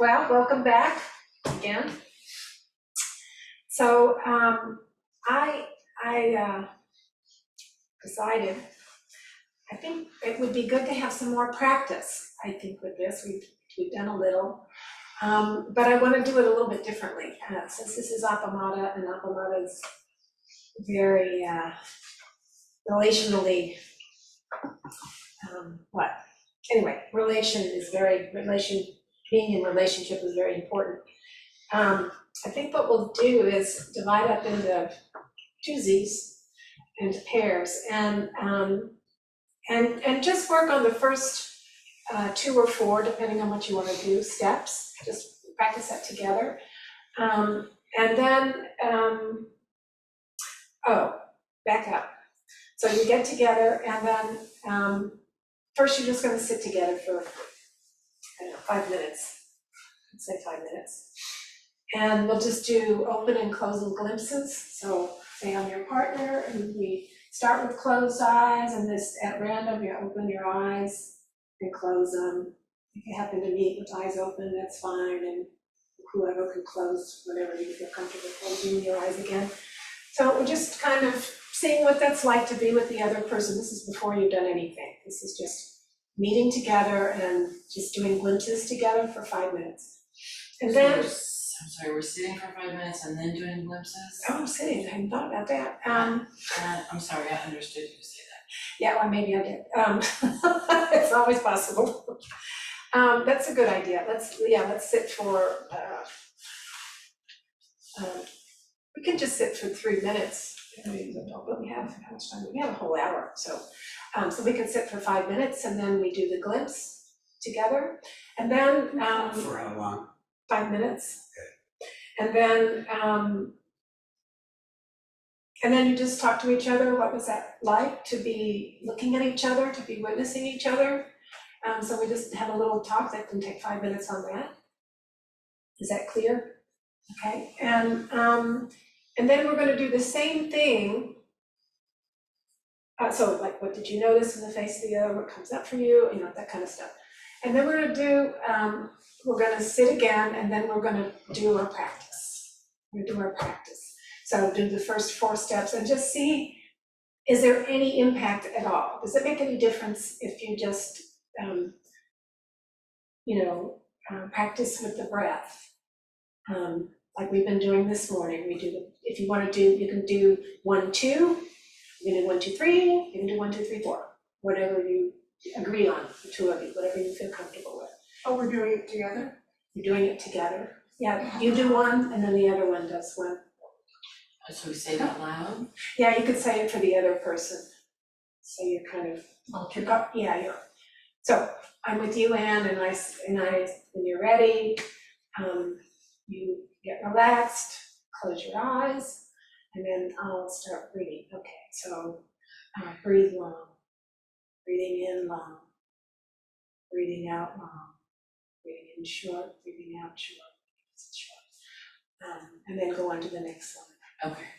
Well, welcome back again. So I decided, I think it would be good to have some more practice, I think, with this. We've done a little, but I want to do it a little bit differently. Since this is Appamada, and Appamada is very relationally, being in relationship is very important. I think what we'll do is divide up into twosies and pairs, and just work on the first 2 or 4, depending on what you want to do, steps. Just practice that together. And then, back up. So you get together, and then first you're just going to sit together for 5 minutes. Let's say 5 minutes. And we'll just do open and closing glimpses. So say I'm your partner, and we start with closed eyes, and this at random you open your eyes and close them. If you happen to meet with eyes open, that's fine, and whoever can close whenever you feel comfortable closing your eyes again. So we're just kind of seeing what that's like to be with the other person. This is before you've done anything. This is just meeting together and just doing glimpses together for 5 minutes. And then I'm sorry, we're sitting for 5 minutes and then doing glimpses? Oh, I'm sitting, I hadn't thought about that. I'm sorry, I understood you say that. Yeah, well, maybe I did. It's always possible. That's a good idea. Let's sit for, we can just sit for 3 minutes. I mean, but we have, how much time? We have a whole hour, so we can sit for 5 minutes, and then we do the glimpse together. And then for how long? 5 minutes. Okay. And then you just talk to each other. What was that like to be looking at each other, to be witnessing each other? So we just have a little talk that can take 5 minutes on that. Is that clear? Okay. And then we're going to do the same thing. So like, what did you notice in the face of the other? What comes up for you? You know, that kind of stuff. And then we're going to do, we're going to sit again, and then we're going to do our practice. We're going to do our practice. So do the first 4 steps and just see, is there any impact at all? Does it make any difference if you just, practice with the breath? Like we've been doing this morning. We do, if you want to do, you can do 1, 2, you can do 1, 2, 3, you can do 1, 2, 3, 4, whatever you agree on, the 2 of you, whatever you feel comfortable with. Oh, we're doing it together? You're doing it together. Yeah, you do 1, and then the other one does 1. So we say that loud? Yeah, you could say it for the other person. So you're kind of, so I'm with you, Anne, and when you're ready, you get relaxed, close your eyes, and then I'll start breathing. Okay, so breathe long, breathing in long, breathing out long, breathing in short, breathing out short, and then go on to the next one. Okay.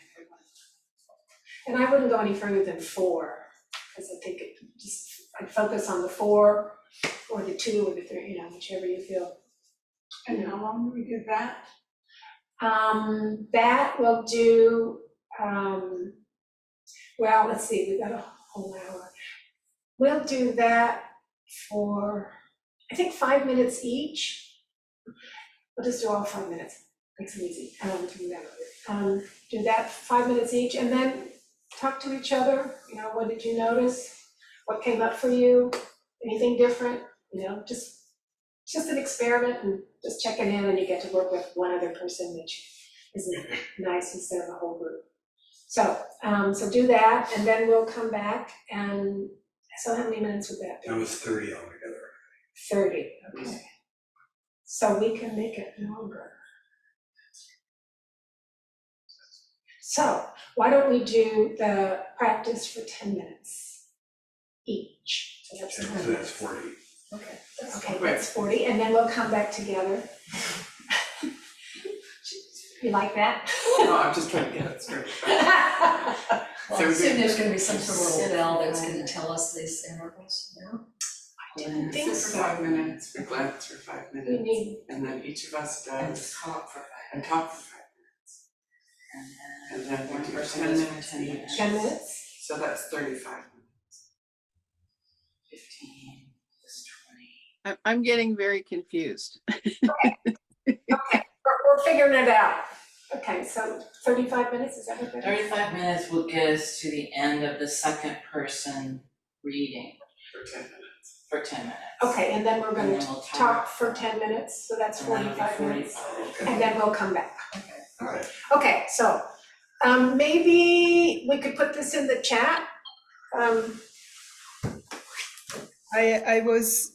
And I wouldn't go any further than 4, because I think I'd focus on the 4 or the 2 or the 3, whichever you feel. And how long do we do that? That will do, well, let's see, we've got a whole hour. We'll do that for, I think, 5 minutes each. We'll just do all 5 minutes. Makes it easy. Do that 5 minutes each, and then talk to each other. What did you notice? What came up for you? Anything different? Just an experiment, and just checking in, and you get to work with one other person, which is nice instead of a whole group. So, so do that, and then we'll come back. And so, how many minutes would that be? That was 30 altogether. 30. Okay. So we can make it longer. So why don't we do the practice for 10 minutes each? So that's Okay, 10 so that's 40. Okay, that's 40, and then we'll come back together. You like that? No, I'm just trying to get it straight. Well, soon there's gonna be some sort of spell that's gonna tell us these intervals, Didn't think Sit for so. 5 minutes, we glance for 5 We minutes, need, and then each of us And does, talk for 5 and minutes. talk for 5 And minutes. And then one we do person 10 does minutes 10 each. minutes. 10 minutes? So that's 35 minutes. 15 is 20. I'm getting very confused. We're figuring it out. Okay, so 35 minutes, is that what that is? 35 minutes will get us to the end of the second person reading For 10 minutes. for 10 minutes. Okay, and then we're And gonna then we'll talk for 10 minutes, so that's And that'll be 45 minutes. 45. And then we'll come back. Alright, Okay, so maybe we could put this in the chat. I was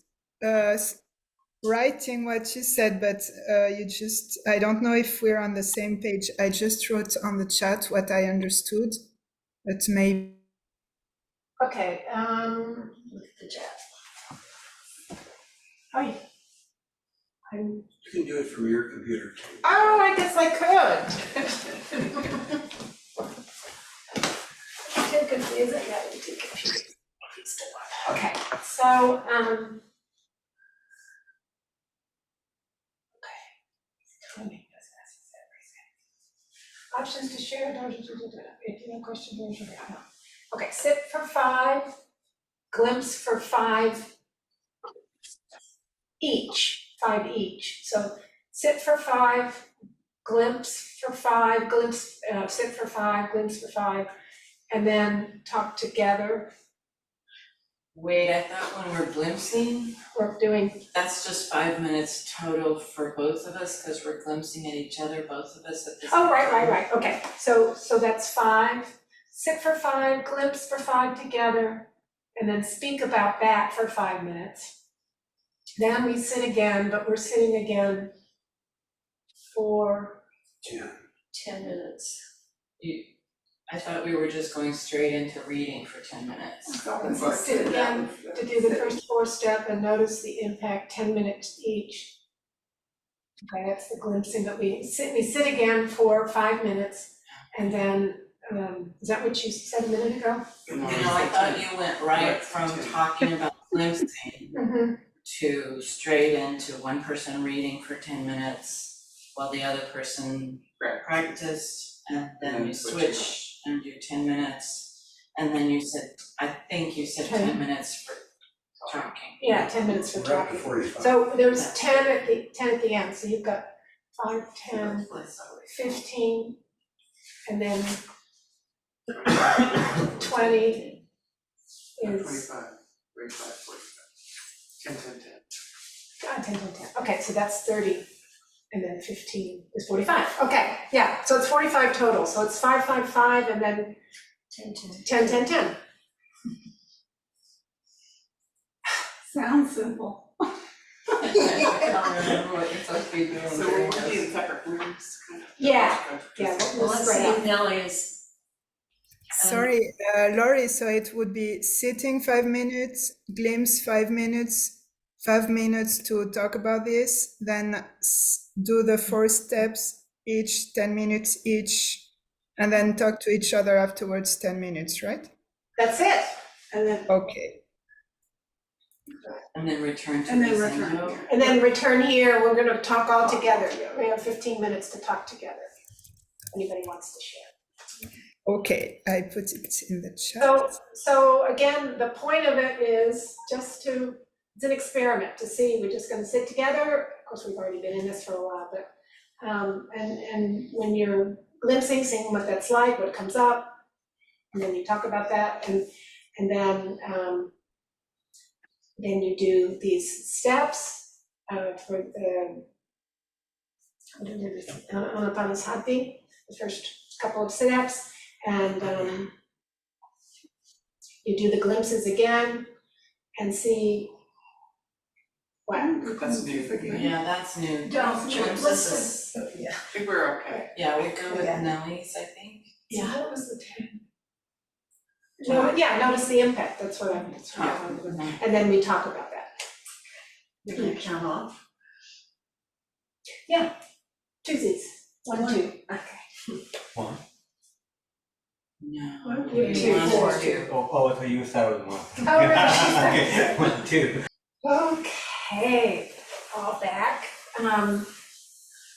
writing what you said, but I don't know if we're on the same page. I just wrote on the chat what I understood, but maybe. Okay, look at the chat. Oh, yeah. you can do it from your computer. I guess I could. Too confusing, yeah, I'm too confused. Okay, so, okay. Timing is necessary. Options to share, if you have questions, okay, sit for 5, glimpse for 5 each, 5 each. So sit for 5, glimpse for 5, sit for 5, glimpse for 5, and then talk together. Wait, I thought when we're glimpsing, We're doing, that's just 5 minutes total for both of us, because we're glimpsing at each other, both of us at the same oh, time. right, okay, so that's 5, sit for 5, glimpse for 5 together, and then speak about that for 5 minutes. Then we sit again, but we're sitting again for 10 minutes. I thought we were just going straight into reading for 10 minutes. So sit again to do the first 4 step and notice the impact, 10 minutes each. Okay, that's the glimpsing that we sit again for 5 minutes, and then, is that what you said a minute ago? No, I thought you went right from talking about glimpsing Mm-hmm. to straight into one person reading for 10 minutes while the other person practiced, and then we switch and do 10 minutes. And then you said, I think you said 10 minutes for talking. Yeah, 10 minutes for We're up to talking. 45. So there's 10 at the end, so you've got 5, 10, 15, and then 20 is 25, 45, 45. 10, 10, 10. 10, 10, 10. Okay, so that's 30, and then 15 is 45. Okay, yeah, so it's 45 total. So it's 5, 5, 5, and then 10, 10, 10, 10. Sounds simple. I don't remember what you're supposed to be doing. So during we'll be this. in separate rooms, kind of. Yeah, yeah, Just- we'll spread out. Nellie's. Sorry, Laurie, so it would be sitting 5 minutes, glimpse 5 minutes, 5 minutes to talk about this, then do the 4 steps each, 10 minutes each, and then talk to each other afterwards, 10 minutes, right? That's it. And then Okay. And then return to And then this return window. here. And then return here, we're gonna talk all together. We have 15 minutes to talk together. Anybody wants to share? Okay, I put it in the chat. So again, the point of it is just it's an experiment to see, we're just gonna sit together. Of course, we've already been in this for a while, but, and when you're glimpsing, seeing what that's like, what comes up, and then you talk about that, and then you do these steps for the Anapanasati, the first couple of sit-ups, and you do the glimpses again and see what. That's new. Yeah, that's new. Don't- Glimpses is- I think we're okay. Yeah, we go with Yeah. Nellie's, I think. Yeah, what was the 10? No, yeah, notice the impact, that's what I'm, Mhm. and then we talk about that. Can you count off? Twosies, 1, 2. Okay. One. No. You do One, 4. two. Oh, I thought you said it was one. Oh, really? Okay, 1, 2. Okay, all back.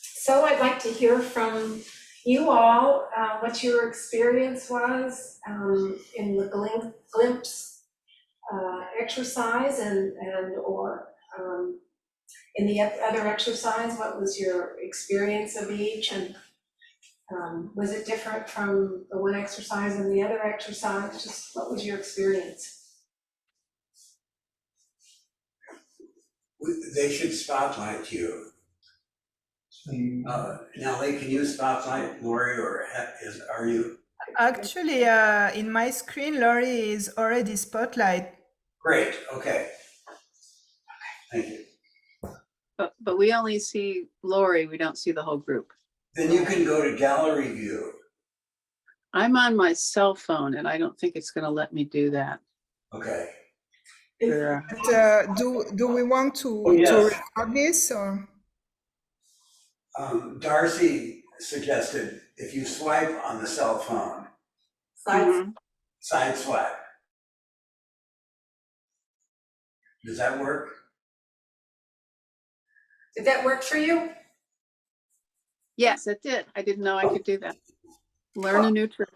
So I'd like to hear from you all, what your experience was in the glimpse exercise or in the other exercise, what was your experience of each? And was it different from the one exercise and the other exercise? Just what was your experience? They should spotlight you. Nellie, can you spotlight Laurie, or are you? Actually, in my screen, Laurie is already spotlight. Great, okay. Thank you. But we only see Laurie, we don't see the whole group. Then you can go to gallery view. I'm on my cell phone and I don't think it's gonna let me do that. Okay. Sure. But, do we want to, Oh, yes. to record this or? Darcy suggested if you swipe on the cell phone, Mhm. side swipe. Does that work? Did that work for you? Yes, it did. I didn't know I could do that. Learn a new trick.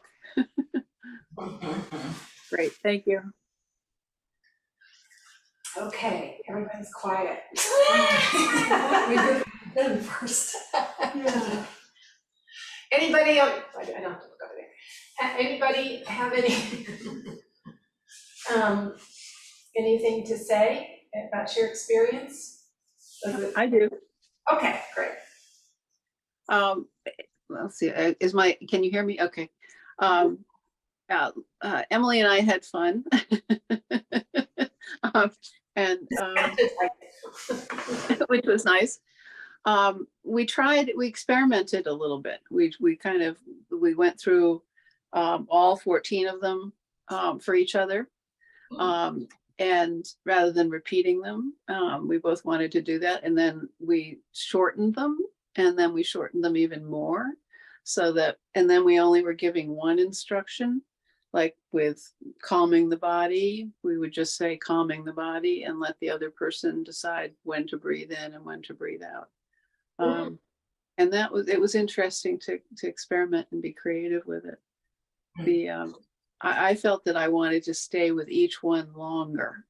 Great, thank you. Okay, everybody's quiet. We did them first. Anybody else? I don't have to look over there. Anybody have anything to say about your experience? I do. Okay, great. Let's see, can you hear me? Okay. Emily and I had fun. And which was nice. We experimented a little bit. We went through all 14 of them for each other. And rather than repeating them, we both wanted to do that. And then we shortened them, and then we shortened them even more and then we only were giving one instruction, like with calming the body, we would just say calming the body and let the other person decide when to breathe in and when to breathe out. And it was interesting to experiment and be creative with it. I felt that I wanted to stay with each one longer,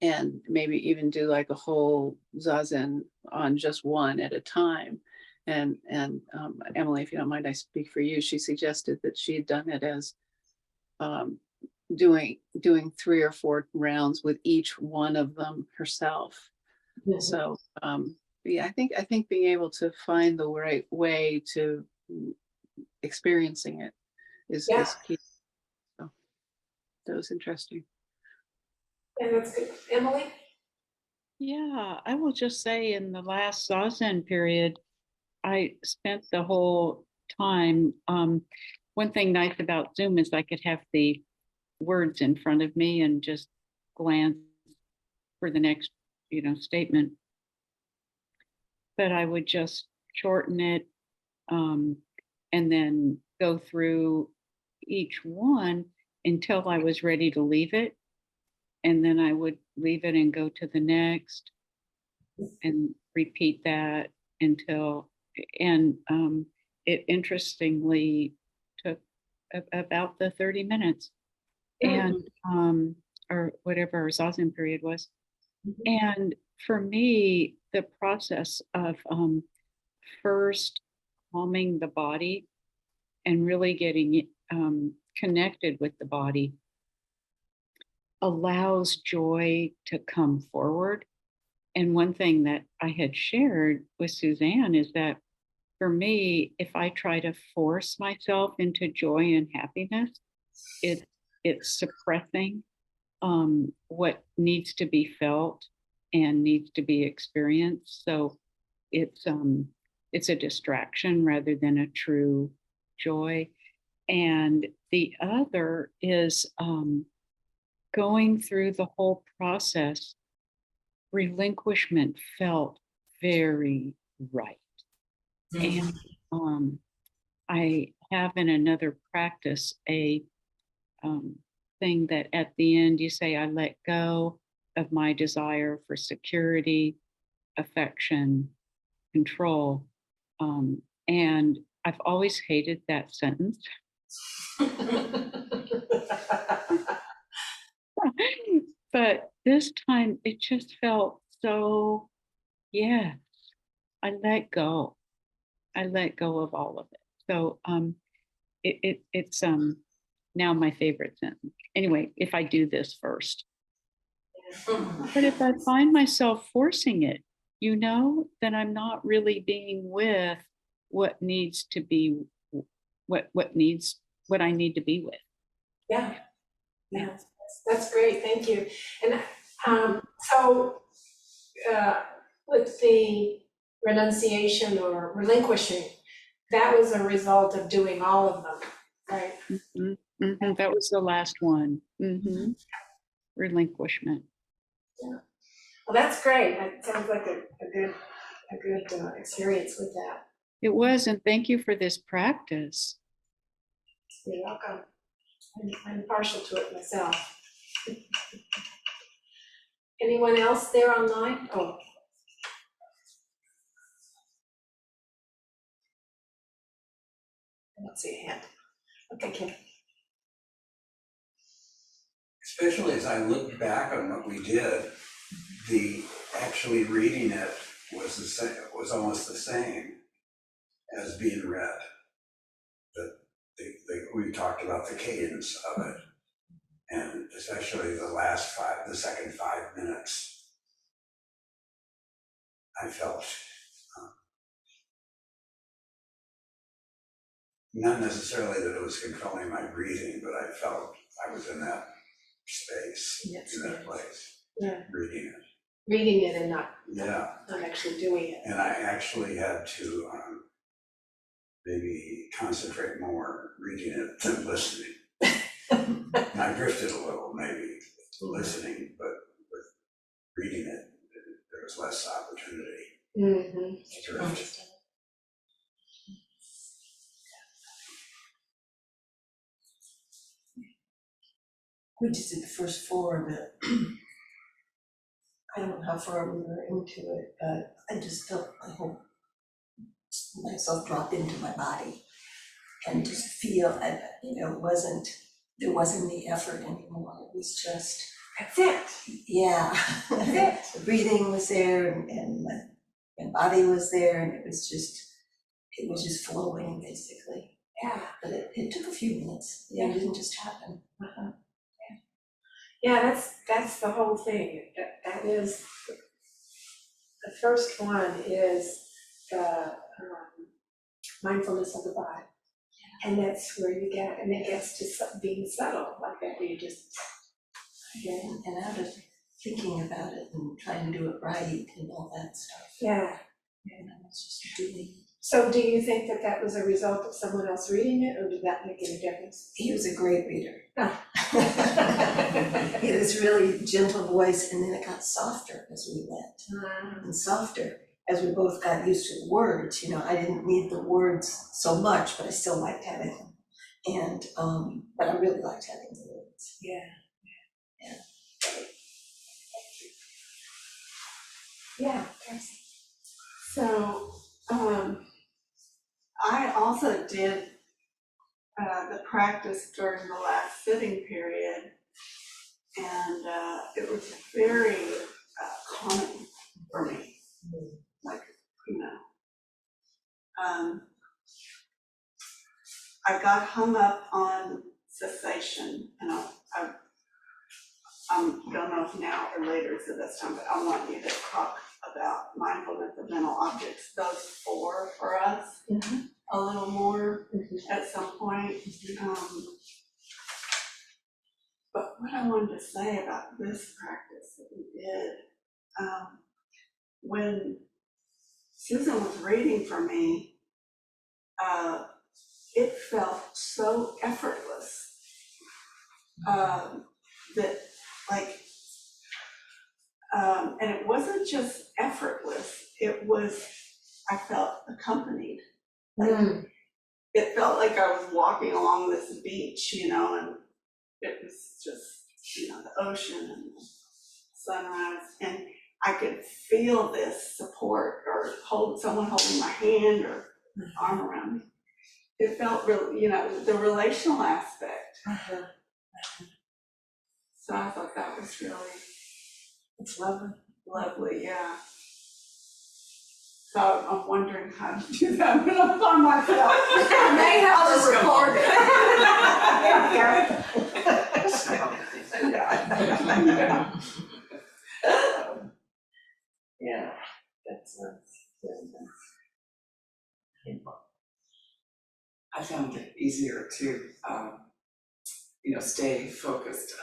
and maybe even do like a whole zazen on just one at a time. And Emily, if you don't mind, I speak for you. She suggested that she had done it as doing 3 or 4 rounds with each one of them herself. Mm-hmm. So yeah, I think being able to find the right way to experiencing it is key. So that was interesting. And that's good. Emily? Yeah, I will just say in the last Zazen period, I spent the whole time. One thing nice about Zoom is I could have the words in front of me and just glance for the next, statement. But I would just shorten it and then go through each one until I was ready to leave it. And then I would leave it and go to the next and repeat that until, and it interestingly took about the 30 minutes and or whatever our Zazen period was. And for me, the process of first calming the body and really getting connected with the body allows joy to come forward. And one thing that I had shared with Suzanne is that for me, if I try to force myself into joy and happiness, it's suppressing what needs to be felt and needs to be experienced. So it's a distraction rather than a true joy. And the other is going through the whole process. Relinquishment felt very right. And I have in another practice a thing that at the end you say, I let go of my desire for security, affection, control. And I've always hated that sentence. But this time it just felt so, yes, I let go. I let go of all of it. So it's now my favorite sentence. Anyway, if I do this first. But if I find myself forcing it, then I'm not really being with what needs to be, what I need to be with. Yeah, that's great, thank you. And so with the renunciation or relinquishing, that was a result of doing all of them, right? That was the last one. Relinquishment. Yeah. Well, that's great. That sounds like a good experience with that. It was, and thank you for this practice. You're welcome. I'm partial to it myself. Anyone else there online? Oh. I don't see a hand. Okay, Kim. Especially as I look back on what we did, the actually reading it was the same, was almost the same as being read. We talked about the cadence of it, and especially the second 5 minutes, I felt not necessarily that it was controlling my breathing, but I felt I was in that space, in that place, reading it. Reading it and not actually doing it. And I actually had to maybe concentrate more reading it than listening. And I drifted a little, maybe listening, but with reading it, there was less opportunity to drift. We just did the first 4 of it. I don't know how far we were into it, but I just felt myself drop into my body and just feel, there wasn't the effort anymore. It was just, That's it. yeah. That's The breathing was there and my body was there, and it was just flowing basically. Yeah. But it took a few minutes. It didn't just happen. Yeah, that's the whole thing. That is, the first one is the mindfulness of the body. And that's where you get, and it gets to being subtle, like that, where you just, And out of thinking about it and trying to do it right and all that stuff. yeah. And I was just doing. So do you think that was a result of someone else reading it, or did that make any difference? He was a great reader. Ah. He had this really gentle voice, and then it got softer as we went, and softer as we both got used to the words. I didn't need the words so much, but I still liked having them. And but I really liked having the words. Yeah. So, I also did the practice during the last sitting period, and it was very calming for me. Like, I got hung up on cessation, and I don't know if now or later to this time, but I want you to talk about mindfulness of mental objects, those 4 for us, a little more at some point. But what I wanted to say about this practice that we did, when Susan was reading for me, it felt so effortless that, like, and it wasn't just effortless, it was, I felt accompanied. Like, it felt like I was walking along this beach, and it was just, the ocean and the sunrise, and I could feel this support or someone holding my hand or arm around me. It felt real, you know, the relational aspect. So I thought that was really, It's lovely. lovely, yeah. So I'm wondering how to do that when I'm by myself. I may have to record it. Yeah, that's I found it easier to, stay focused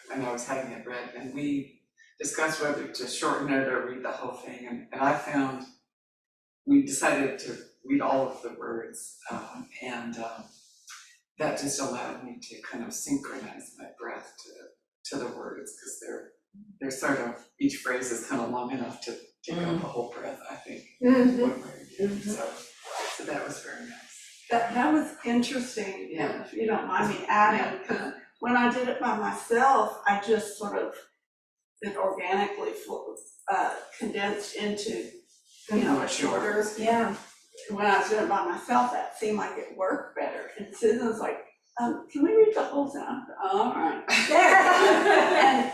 when I was having it read, and we discussed whether to shorten it or read the whole thing, and I found we decided to read all of the words, and that just allowed me to kind of synchronize my breath to the words, because they're sort of, each phrase is kind of long enough to take up a whole breath, I think, one way or the other. So that was very nice. That was interesting, Yeah. if you don't mind me adding, because when I did it by myself, I just sort of, it organically condensed into, a shorter. yeah. When I was doing it by myself, that seemed like it worked better. And Susan's like, can we read the whole thing? I said, all right.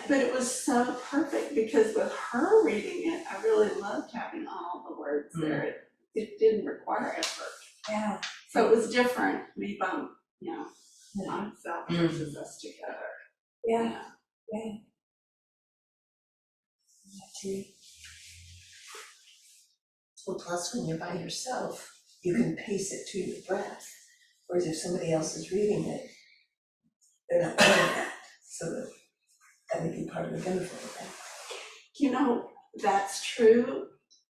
But it was so perfect, because with her reading it, I really loved having all the words there. It didn't require effort. Yeah. So it was different, me by, myself versus us together. Yeah. Yeah. Well, plus when you're by yourself, you can pace it to your breath. Whereas if somebody else is reading it, they're not doing that. So that may be part of the benefit of that. That's true.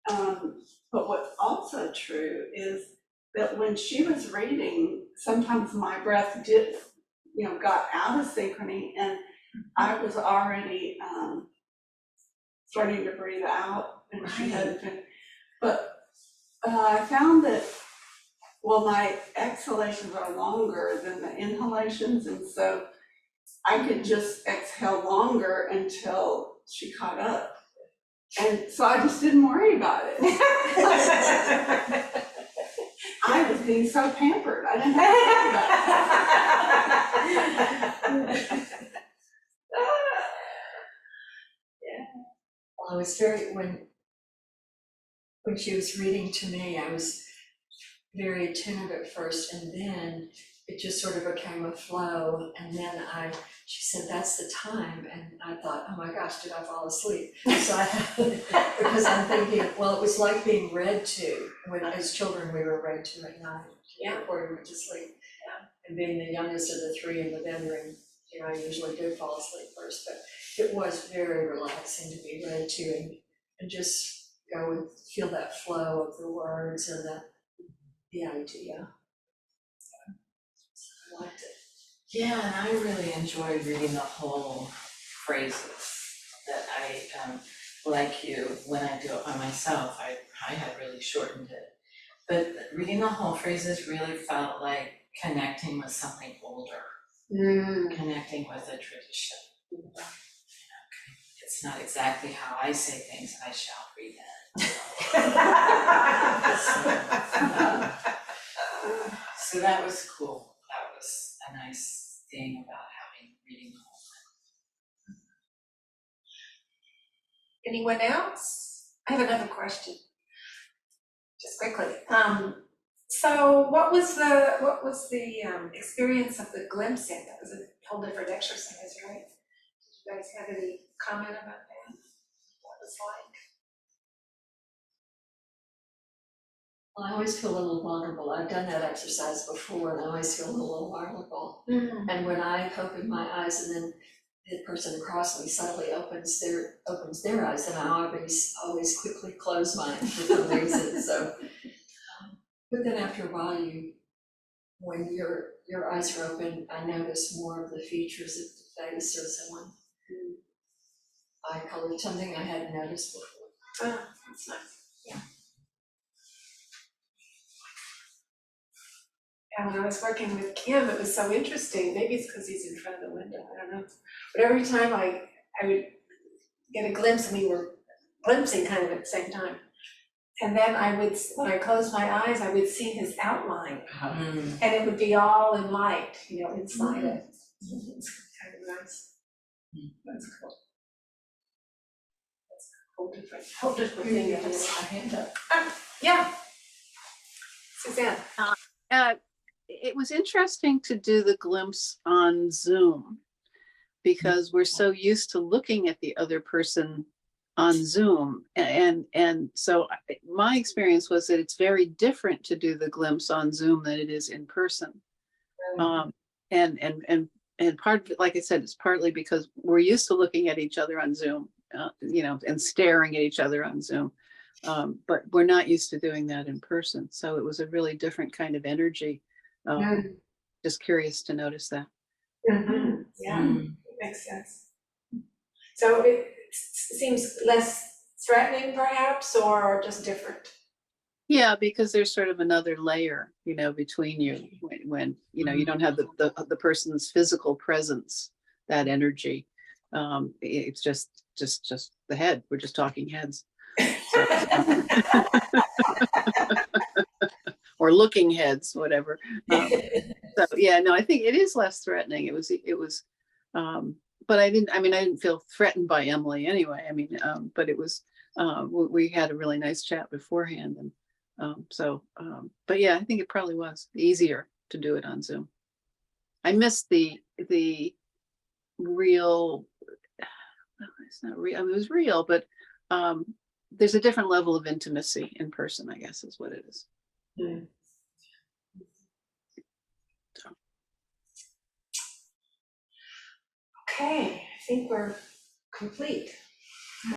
But what's also true is that when she was reading, sometimes my breath got out of synchrony, and I was already starting to breathe out, and she hadn't been. But I found that, my exhalations are longer than the inhalations, and so I could just exhale longer until she caught up. And so I just didn't worry about it. I was being so pampered, I didn't have to worry about it. Well, I was when she was reading to me, I was very attentive at first, and then it just sort of became a flow, and then she said, that's the time, and I thought, oh my gosh, did I fall asleep? So because I'm thinking, well, it was like being read to, when as children we were read to at night, before we went to sleep. And being the youngest of the three in the bedroom, I usually do fall asleep first, but it was very relaxing to be read to, and just go and feel that flow of the words and the idea. I liked it. Yeah, and I really enjoyed reading the whole phrases that I, like you, when I do it by myself, I had really shortened it. But reading the whole phrases really felt like connecting with something older, connecting with a tradition. It's not exactly how I say things, I shall read it. So that was cool. That was a nice thing about reading the whole thing. Anyone else? I have another question. Just quickly. So what was the experience of the glimpsing? That was a whole different exercise, right? Did you guys have any comment about that? What it was like? Well, I always feel a little vulnerable. I've done that exercise before, and I always feel a little vulnerable. And when I open my eyes, and then the person across me suddenly opens their eyes, and I always quickly close mine for some reason. So, but then after a while, when your eyes are open, I notice more of the features of the face or someone. I colored something I hadn't noticed before. Oh, that's nice. Yeah. Yeah, when I was working with Kim, it was so interesting. Maybe it's because he's in front of the window, I don't know. But every time I would get a glimpse, and we were glimpsing kind of at the same time. And then when I closed my eyes, I would see his outline, Mm. and it would be all in light, inside it. It's kind of nice. That's cool. That's a whole different thing. Hand up. Yeah. Suzanne. It was interesting to do the glimpse on Zoom because we're so used to looking at the other person on Zoom. And so my experience was that it's very different to do the glimpse on Zoom than it is in person. And part of it, like I said, it's partly because we're used to looking at each other on Zoom, and staring at each other on Zoom. But we're not used to doing that in person. So it was a really different kind of energy. Just curious to notice that. Mm-hmm. Yeah, Mm. makes sense. So it seems less threatening perhaps, or just different? Yeah, because there's sort of another layer, between you when you don't have the person's physical presence, that energy. It's just the head. We're just talking heads. So, or looking heads, whatever. So yeah, no, I think it is less threatening. It was, but I didn't feel threatened by Emily anyway. But it was, we had a really nice chat beforehand, and but yeah, I think it probably was easier to do it on Zoom. I missed the real, well, it's not real, it was real, but there's a different level of intimacy in person, I guess is what it is. Mm. So. Okay, I think we're complete.